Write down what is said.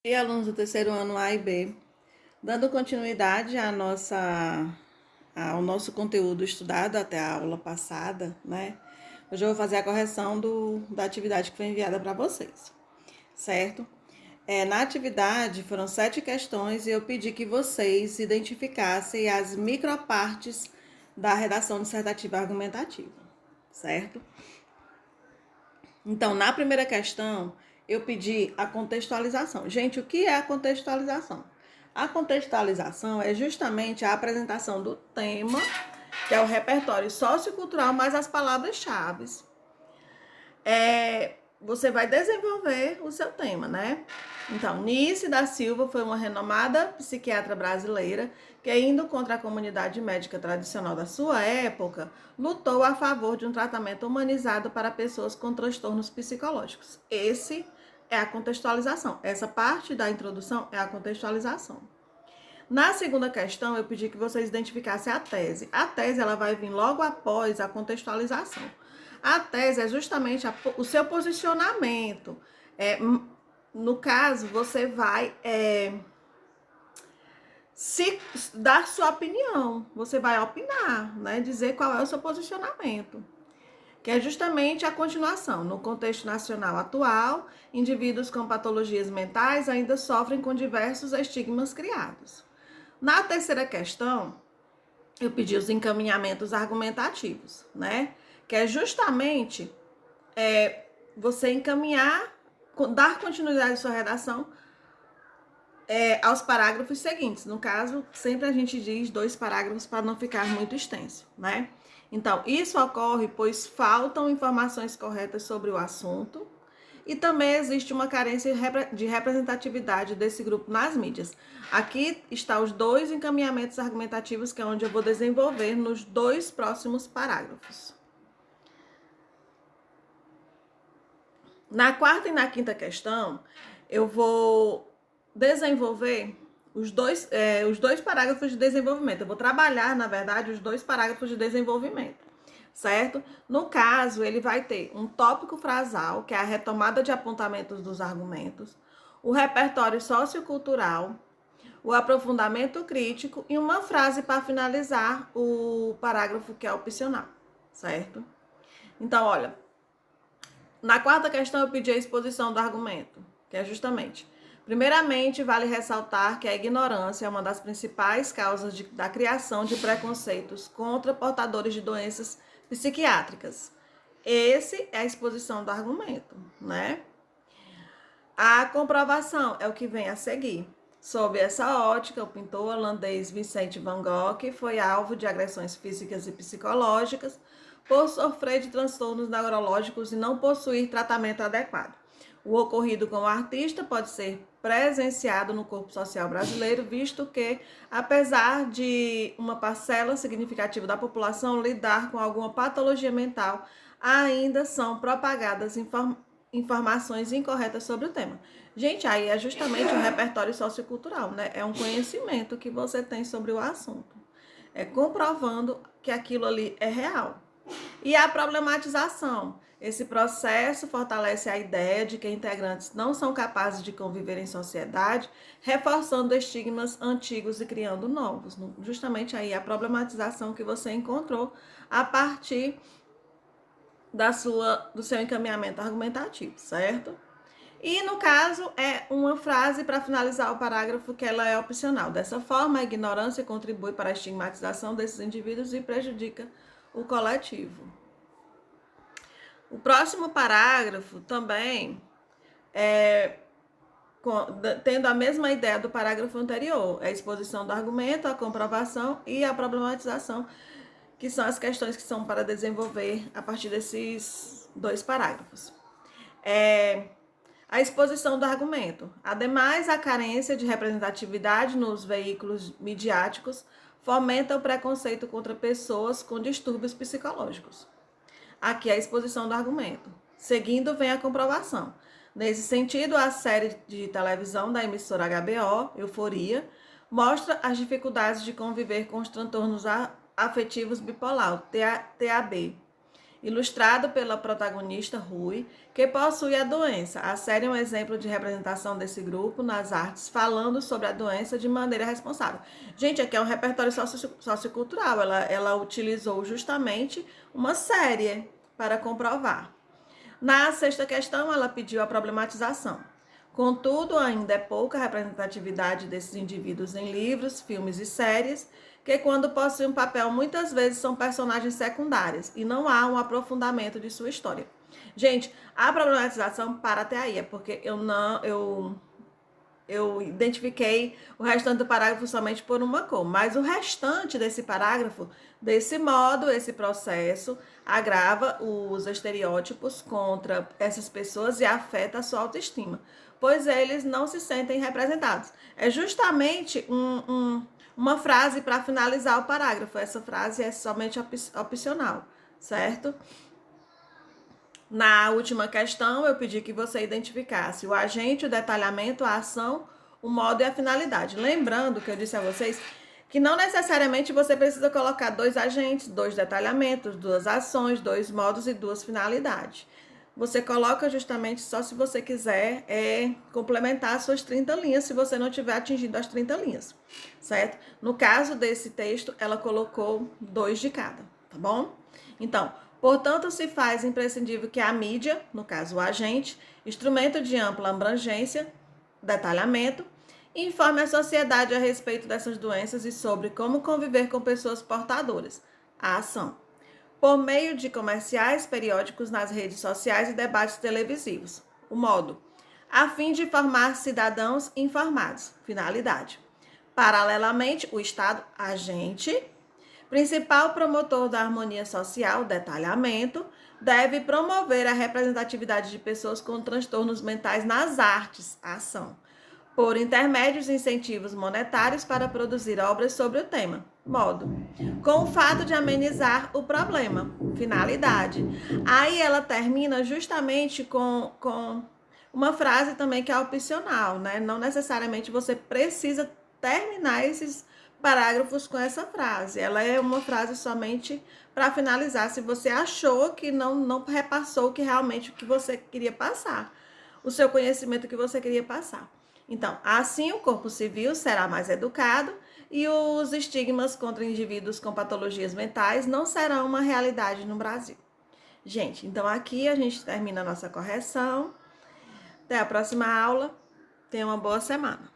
E alunos do terceiro ano A e B, dando continuidade ao nosso conteúdo estudado até a aula passada, né? Hoje eu vou fazer a correção da atividade que foi enviada para vocês, certo? Na atividade foram 7 questões e eu pedi que vocês identificassem as micropartes da redação dissertativa argumentativa, certo? Então, na primeira questão, eu pedi a contextualização. Gente, o que é a contextualização? A contextualização é justamente a apresentação do tema, que é o repertório sociocultural, mais as palavras-chave. Você vai desenvolver o seu tema, né? Então, Nice da Silva foi uma renomada psiquiatra brasileira que, indo contra a comunidade médica tradicional da sua época, lutou a favor de um tratamento humanizado para pessoas com transtornos psicológicos. Esse é a contextualização. Essa parte da introdução é a contextualização. Na segunda questão, eu pedi que vocês identificassem a tese. A tese ela vai vir logo após a contextualização. A tese é justamente o seu posicionamento. No caso, você vai se dar sua opinião. Você vai opinar, né? Dizer qual é o seu posicionamento. Que é justamente a continuação. No contexto nacional atual, indivíduos com patologias mentais ainda sofrem com diversos estigmas criados. Na terceira questão, eu pedi os encaminhamentos argumentativos, né? Que é justamente você encaminhar, dar continuidade à sua redação aos parágrafos seguintes. No caso, sempre a gente diz 2 parágrafos para não ficar muito extenso, né? Então, isso ocorre pois faltam informações corretas sobre o assunto e também existe uma carência de representatividade desse grupo nas mídias. Aqui estão os 2 encaminhamentos argumentativos, que é onde eu vou desenvolver nos 2 próximos parágrafos. Na quarta e na quinta questão, eu vou desenvolver os dois parágrafos de desenvolvimento. Eu vou trabalhar, na verdade, os 2 parágrafos de desenvolvimento, certo? No caso, ele vai ter um tópico frasal, que é a retomada de apontamentos dos argumentos, o repertório sociocultural, o aprofundamento crítico e uma frase para finalizar o parágrafo que é opcional, certo? Então, olha, na quarta questão eu pedi a exposição do argumento, que é justamente: primeiramente, vale ressaltar que a ignorância é uma das principais causas da criação de preconceitos contra portadores de doenças psiquiátricas. Esse é a exposição do argumento, né? A comprovação é o que vem a seguir. Sob essa ótica, o pintor holandês Vincent van Gogh foi alvo de agressões físicas e psicológicas por sofrer de transtornos neurológicos e não possuir tratamento adequado. O ocorrido com o artista pode ser presenciado no corpo social brasileiro, visto que, apesar de uma parcela significativa da população lidar com alguma patologia mental, ainda são propagadas informações incorretas sobre o tema. Gente, aí é justamente o repertório sociocultural, né? É um conhecimento que você tem sobre o assunto. É comprovando que aquilo ali é real. E a problematização. Esse processo fortalece a ideia de que integrantes não são capazes de conviver em sociedade, reforçando estigmas antigos e criando novos. Justamente aí a problematização que você encontrou a partir do seu encaminhamento argumentativo, certo? E, no caso, é uma frase para finalizar o parágrafo que ela é opcional. Dessa forma, a ignorância contribui para a estigmatização desses indivíduos e prejudica o coletivo. O próximo parágrafo também tendo a mesma ideia do parágrafo anterior, é a exposição do argumento, a comprovação e a problematização, que são as questões que são para desenvolver a partir desses 2 parágrafos. A exposição do argumento. Ademais, a carência de representatividade nos veículos midiáticos fomenta o preconceito contra pessoas com distúrbios psicológicos. Aqui é a exposição do argumento. Seguindo vem a comprovação. Nesse sentido, a série de televisão da emissora HBO, Euforia, mostra as dificuldades de conviver com os transtornos afetivos bipolar, TAB, ilustrado pela protagonista Rui, que possui a doença. A série é um exemplo de representação desse grupo nas artes, falando sobre a doença de maneira responsável. Gente, aqui é um repertório sociocultural, ela utilizou justamente uma série para comprovar. Na sexta questão, ela pediu a problematização. Contudo, ainda é pouca representatividade desses indivíduos em livros, filmes e séries, que quando possuem um papel, muitas vezes são personagens secundários e não há um aprofundamento de sua história. Gente, a problematização para até aí, é porque eu identifiquei o restante do parágrafo somente por uma cor, mas o restante desse parágrafo, desse modo, esse processo agrava os estereótipos contra essas pessoas e afeta a sua autoestima, pois eles não se sentem representados. É justamente uma frase para finalizar o parágrafo. Essa frase é somente opcional, certo? Na última questão, eu pedi que você identificasse o agente, o detalhamento, a ação, o modo e a finalidade. Lembrando que eu disse a vocês que não necessariamente você precisa colocar 2 agentes, 2 detalhamentos, 2 ações, 2 modos e 2 finalidades. Você coloca justamente só se você quiser complementar as suas 30 linhas, se você não tiver atingido as 30 linhas, certo? No caso desse texto, ela colocou 2 de cada, tá bom? Então, portanto, se faz imprescindível que a mídia, no caso o agente, instrumento de ampla abrangência, detalhamento, informe a sociedade a respeito dessas doenças e sobre como conviver com pessoas portadoras, a ação, por meio de comerciais, periódicos nas redes sociais e debates televisivos, o modo, a fim de formar cidadãos informados, finalidade. Paralelamente, o Estado, agente, principal promotor da harmonia social, detalhamento, deve promover a representatividade de pessoas com transtornos mentais nas artes, ação, por intermédios e incentivos monetários para produzir obras sobre o tema, modo, com o fato de amenizar o problema, finalidade. Aí ela termina justamente com uma frase também que é opcional, né? Não necessariamente você precisa terminar esses parágrafos com essa frase. Ela é uma frase somente para finalizar, se você achou que não repassou que realmente o que você queria passar, o seu conhecimento que você queria passar. Então, assim o corpo civil será mais educado e os estigmas contra indivíduos com patologias mentais não serão uma realidade no Brasil. Gente, então aqui a gente termina a nossa correção. Até a próxima aula. Tenha uma boa semana.